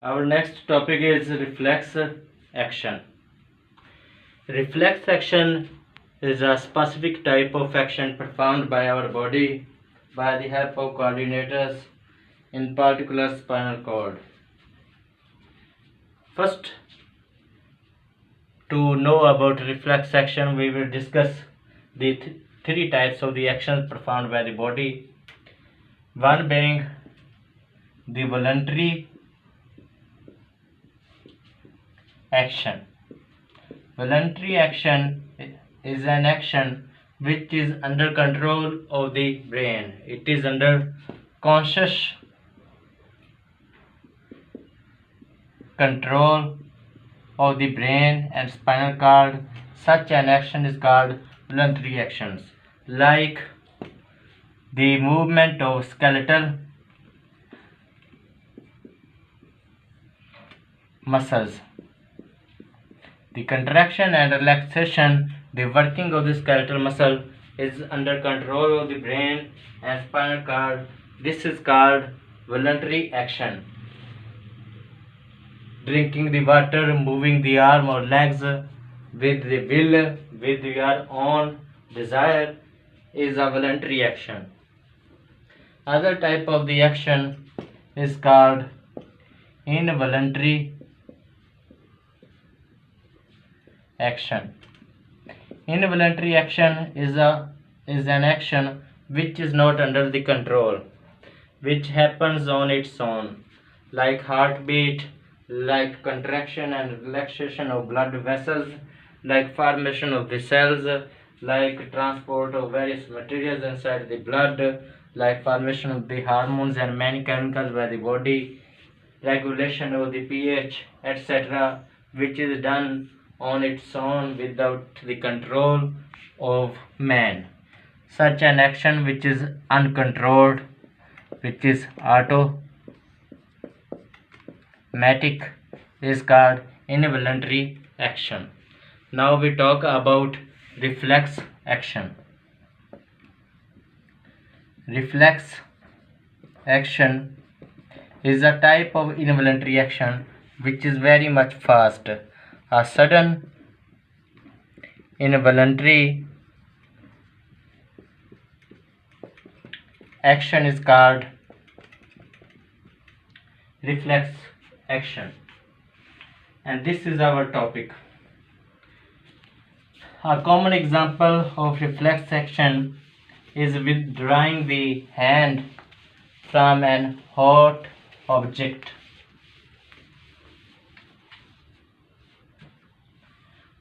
Our next topic is reflex action. Reflex action is a specific type of action performed by our body by the help of coordinators, in particular spinal cord. First, to know about reflex action, we will discuss the three types of the actions performed by the body. One being the voluntary action. Voluntary action is an action which is under control of the brain. It is under conscious control of the brain and spinal cord. Such an action is called voluntary actions, like the movement of skeletal muscles, the contraction and relaxation. The working of the skeletal muscle is under control of the brain and spinal cord. This is called voluntary action. Drinking the water, moving the arm or legs with the will, with your own desire, is a voluntary action. Other type of the action is called involuntary action. Involuntary action is an action which is not under the control, which happens on its own, like heartbeat, like contraction and relaxation of blood vessels, like formation of the cells, like transport of various materials inside the blood, like formation of the hormones and many chemicals by the body, regulation of the pH, etc., which is done on its own without the control of man. Such an action which is uncontrolled, which is automatic, is called involuntary action. Now we talk about reflex action. Reflex action is a type of involuntary action which is very much fast. A sudden involuntary action is called reflex action, and this is our topic. A common example of reflex action is withdrawing the hand from an hot object.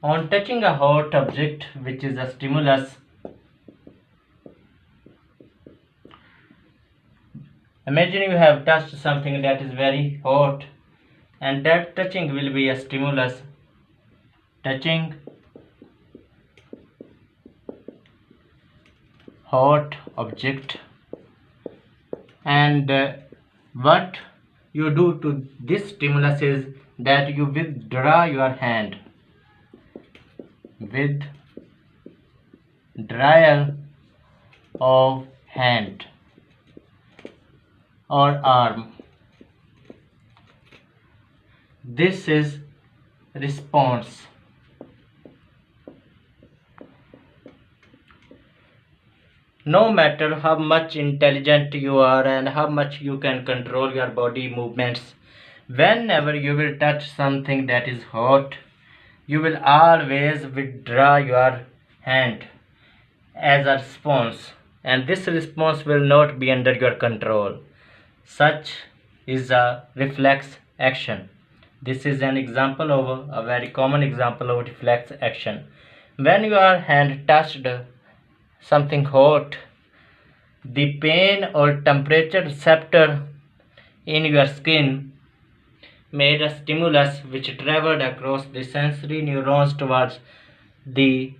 On touching a hot object, which is a stimulus, imagine you have touched something that is very hot, and that touching will be a stimulus. Touching hot object, and what you do to this stimulus is that you withdraw your hand. Withdrawal of hand or arm. This is response. No matter how much intelligent you are and how much you can control your body movements, whenever you will touch something that is hot, you will always withdraw your hand as a response, and this response will not be under your control. Such is a reflex action. This is an example of a very common example of reflex action. When your hand touched something hot, the pain or temperature receptor in your skin made a stimulus which traveled across the sensory neurons towards the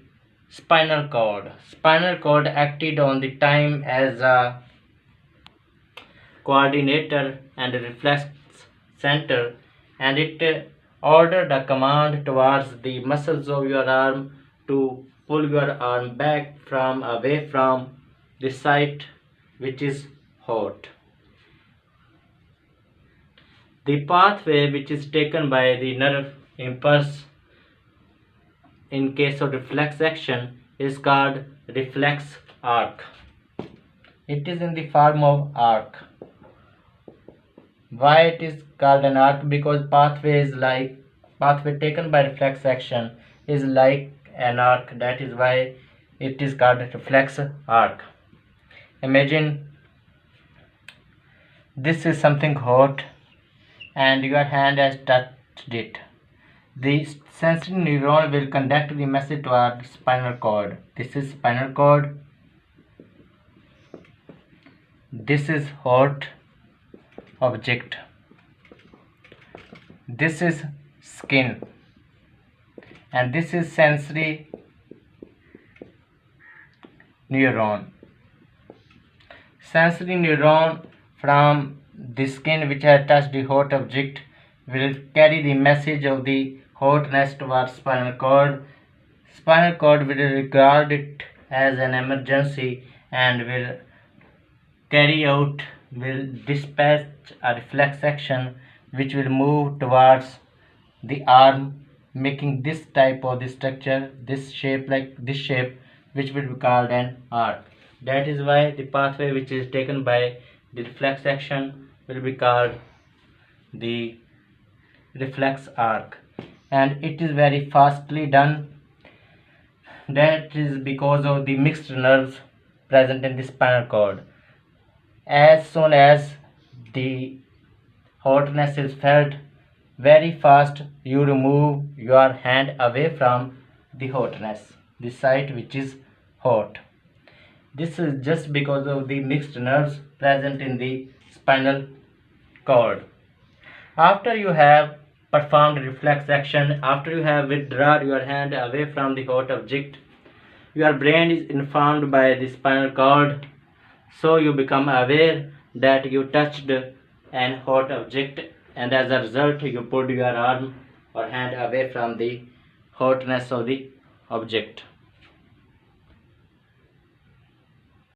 spinal cord. Spinal cord acted on the time as a coordinator and a reflex center, and it ordered a command towards the muscles of your arm to pull your arm back from away from the site which is hot. The pathway which is taken by the nerve impulse in case of reflex action is called reflex arc. It is in the form of arc. Why it is called an arc? Because pathway taken by reflex action is like an arc. That is why it is called reflex arc. Imagine this is something hot and your hand has touched it. The sensory neuron will conduct the message toward spinal cord. This is spinal cord. This is hot object. This is skin. And this is sensory neuron. Sensory neuron from the skin which has touched the hot object will carry the message of the hotness towards spinal cord. Spinal cord will regard it as an emergency and will dispatch a reflex action which will move towards the arm, making this type of the structure, this shape, which will be called an arc. That is why the pathway which is taken by the reflex action will be called the reflex arc, and it is very fastly done. That is because of the mixed nerves present in the spinal cord. As soon as the hotness is felt, very fast you remove your hand away from the hotness, the site which is hot. This is just because of the mixed nerves present in the spinal cord. After you have performed reflex action, after you have withdrawn your hand away from the hot object, your brain is informed by the spinal cord, so you become aware that you touched an hot object, and as a result you pulled your arm or hand away from the hotness of the object.